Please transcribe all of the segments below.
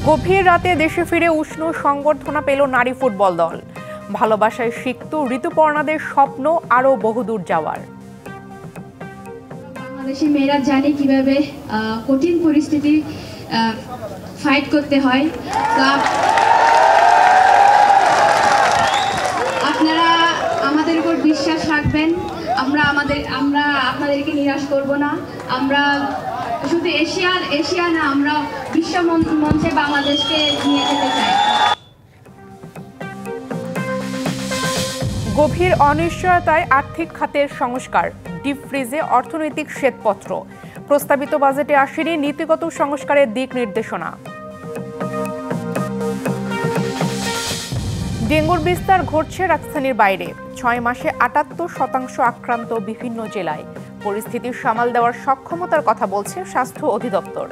গভীর রাতে দেশে ফিরে উষ্ণ সংবর্ধনা পেল নারী ফুটবল দল। ভালোবাসায় সিক্ত ঋতুপর্ণাদের স্বপ্ন আরও বহুদূর যাওয়ার। বাংলাদেশি মেয়েরা জানে কিভাবে কঠিন পরিস্থিতি ফাইট করতে হয়। আপনারা আমাদের উপর বিশ্বাস রাখবেন। আমরা আপনাদেরকে নিরাশ করব না। আমরা শুধু এশিয়া না, আমরা বিশ্ব মঞ্চে বাংলাদেশকে নিয়ে যেতে চাই। গভীর অনিশ্চয়তায় আর্থিক খাতের সংস্কার, ডিপ ফ্রিজে অর্থনৈতিক শ্বেতপত্র, প্রস্তাবিত বাজেটে আসেনি নীতিগত সংস্কারের দিক নির্দেশনা। ডেঙ্গুর বিস্তার ঘটছে রাজধানীর বাইরে। 6 মাসে 78% আক্রান্ত বিভিন্ন জেলায়। পরিস্থিতি সামাল দেওয়ার সক্ষমতার কথা বলছে স্বাস্থ্য অধিদপ্তর।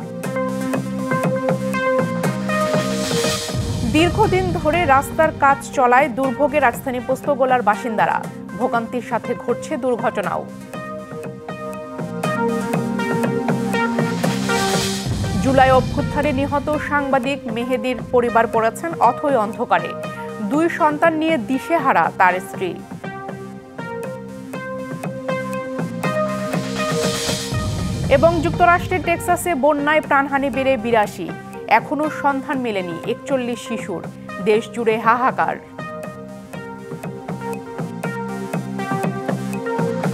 দীর্ঘদিন ধরে রাস্তার কাজ চলায় দুর্ভোগে রাজধানী পোস্তগোলার বাসিন্দারা। ভোগান্তির সাথে ঘটছে দুর্ঘটনাও। জুলাই অভ্যুত্থানে নিহত সাংবাদিক মেহেদীর পরিবার পড়েছেন অথই অন্ধকারে। 2 সন্তান নিয়ে দিশেহারা তার স্ত্রী। এবং যুক্তরাষ্ট্রের টেক্সাসে বন্যায় প্রাণহানি বেড়ে 82। এখনও সন্ধান মেলেনি 41 শিশুর। দেশ জুড়ে হাহাকার।